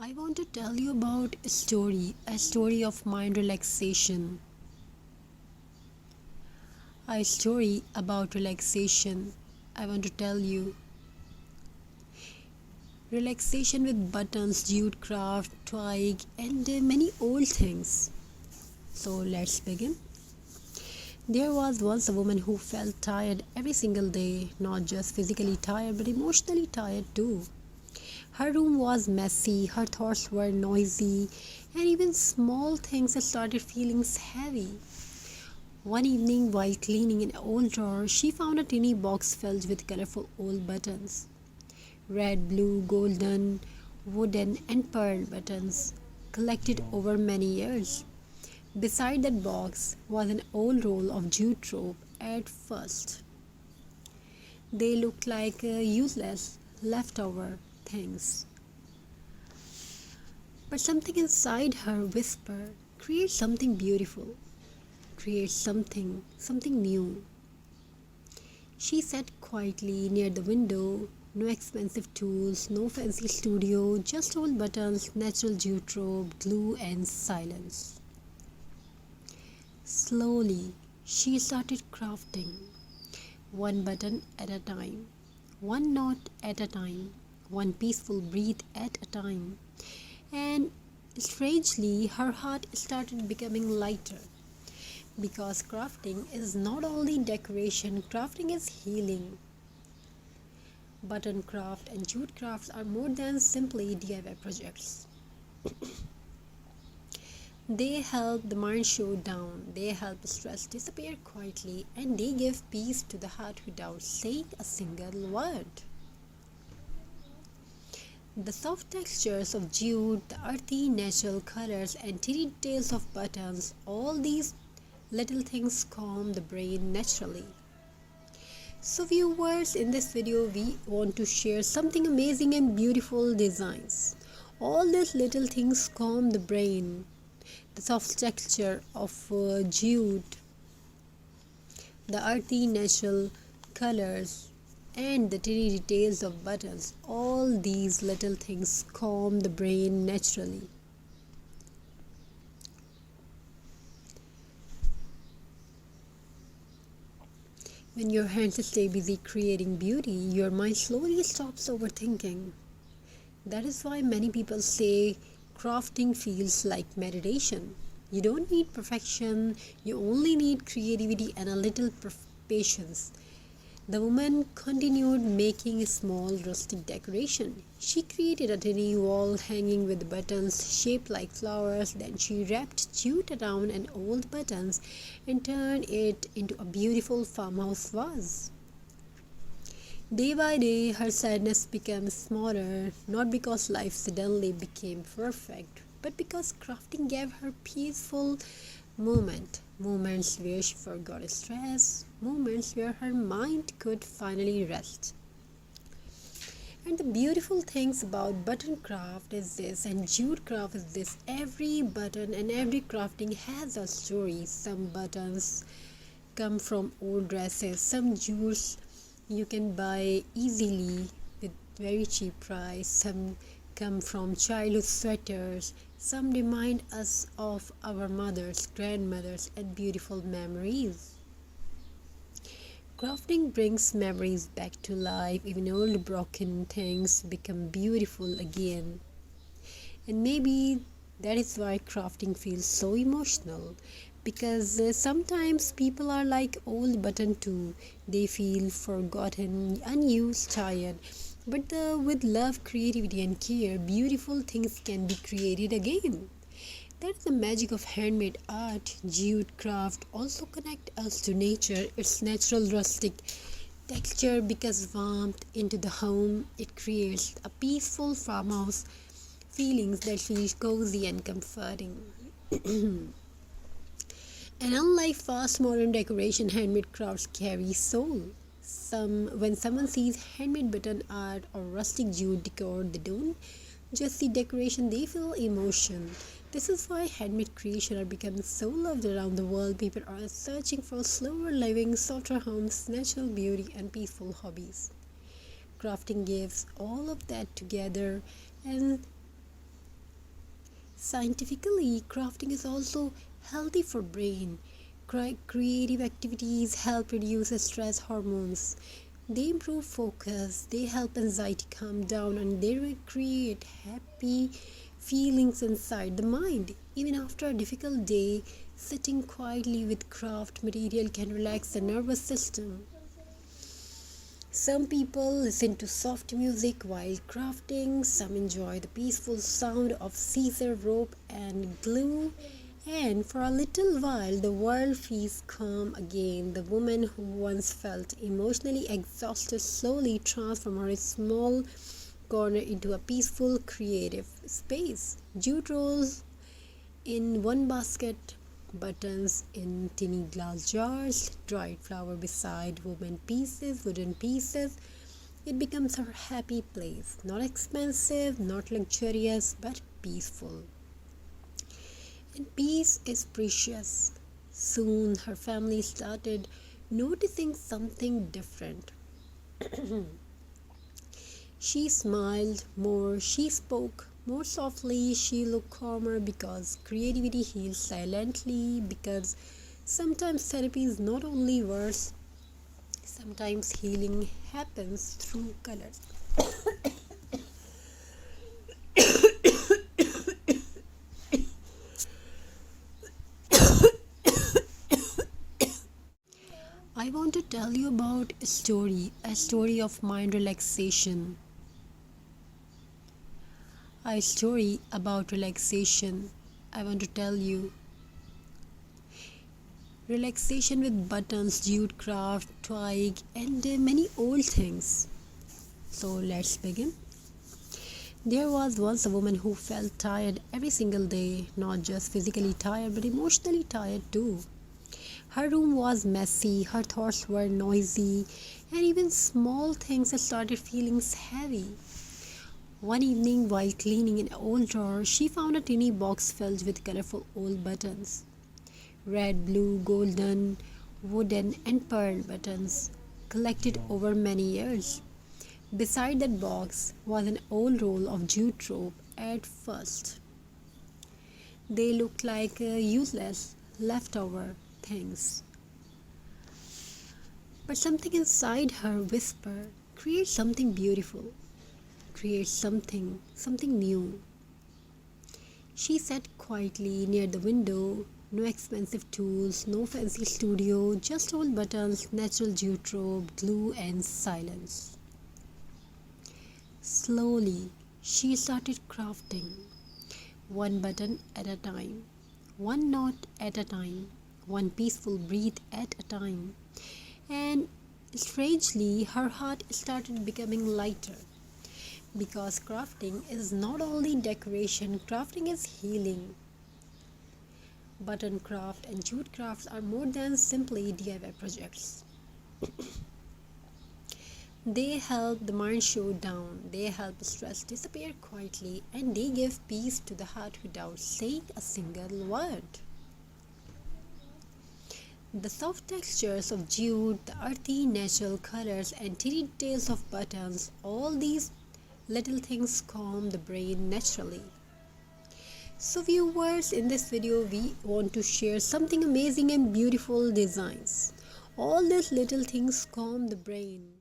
I want to tell you about a story of mind relaxation. A story about relaxation. I want to tell you relaxation with buttons, jute craft, twig, and many old things. So let's begin. There was once a woman who felt tired every single day, not just physically tired but emotionally tired too. Her room was messy, her thoughts were noisy, and even small things started feeling heavy. One evening, while cleaning an old drawer, she found a tiny box filled with colorful old buttons: red, blue, golden, wooden, and pearl buttons, collected over many years. Beside that box was an old roll of jute rope. At first, they looked like useless, leftover things. But something inside her whispered, create something beautiful, create something new. She sat quietly near the window, no expensive tools, no fancy studio, just old buttons, natural jute rope, glue, and silence. Slowly, she started crafting, one button at a time, one knot at a time, one peaceful breath at a time. And strangely, her heart started becoming lighter because crafting is not only decoration, crafting is healing. Button craft and jute crafts are more than simply DIY projects. They help the mind show down, they help stress disappear quietly, and they give peace to the heart without saying a single word. The soft textures of jute, the earthy natural colors, and tiny details of buttons, all these little things calm the brain naturally. So viewers, in this video we want to share something amazing and beautiful designs. All these little things calm the brain. The soft texture of jute, the earthy natural colors, and the tiny details of buttons, all these little things calm the brain naturally. When your hands stay busy creating beauty, your mind slowly stops overthinking. That is why many people say crafting feels like meditation. You don't need perfection, you only need creativity and a little patience. The woman continued making a small rustic decoration. She created a tiny wall hanging with buttons shaped like flowers. Then she wrapped jute around an old buttons and turned it into a beautiful farmhouse vase. Day by day, her sadness became smaller, not because life suddenly became perfect, but because crafting gave her peaceful moments where she forgot stress, moments where her mind could finally rest. And the beautiful things about button craft is this, and jute craft is this: every button and every crafting has a story. Some buttons come from old dresses, some jutes you can buy easily with very cheap price, some come from childhood sweaters, some remind us of our mothers, grandmothers, and beautiful memories. Crafting brings memories back to life. Even old broken things become beautiful again. And maybe that is why crafting feels so emotional, because sometimes people are like old button too. They feel forgotten, unused, tired. But with love, creativity, and care, beautiful things can be created again. That's the magic of handmade art. Jute craft also connect us to nature. Its natural rustic texture because warmth into the home. It creates a peaceful farmhouse feelings that feel cozy and comforting. And unlike fast modern decoration, handmade crafts carry soul. When someone sees handmade button art or rustic jute decor, they don't just see decoration, they feel emotion. This is why handmade creation are becoming so loved around the world. People are searching for slower living, softer homes, natural beauty, and peaceful hobbies. Crafting gives all of that together, and Scientifically, crafting is also healthy for brain. Creative activities help reduce stress hormones. They improve focus, they help anxiety calm down, and they will create happy feelings inside the mind. Even after a difficult day, sitting quietly with craft material can relax the nervous system. Some people listen to soft music while crafting, some enjoy the peaceful sound of scissor, rope, and glue, and for a little while the world feels calm again. The woman who once felt emotionally exhausted slowly transforms her small corner into a peaceful creative space. Jute rolls in one basket, buttons in tiny glass jars, dried flower beside wooden pieces. It becomes her happy place. Not expensive, not luxurious, but peaceful. And peace is precious. Soon her family started noticing something different. She smiled more, she spoke more softly, she looked calmer because creativity heals silently. Because sometimes therapy is not only words, sometimes healing happens through colors. I want to tell you about a story of mind relaxation. A story about relaxation. I want to tell you. Relaxation with buttons, jute craft, twig, and many old things. So let's begin. There was once a woman who felt tired every single day, not just physically tired but emotionally tired too. Her room was messy, her thoughts were noisy, and even small things started feeling heavy. One evening, while cleaning an old drawer, she found a tiny box filled with colorful old buttons. Red, blue, golden, wooden, and pearl buttons collected over many years. Beside that box was an old roll of jute rope. At first, they looked like useless leftover things. But something inside her whispered, create something beautiful, create something new. She sat quietly near the window, no expensive tools, no fancy studio, just old buttons, natural jute rope, glue, and silence. Slowly, she started crafting, one button at a time, one knot at a time, one peaceful breath at a time. And strangely, her heart started becoming lighter. Because crafting is not only decoration, crafting is healing. Button craft and jute crafts are more than simply DIY projects. They help the mind show down, they help stress disappear quietly, and they give peace to the heart without saying a single word. The soft textures of jute, the earthy natural colors, and tiny details of buttons, all these little things calm the brain naturally. So viewers, in this video we want to share something amazing and beautiful designs. All these little things calm the brain.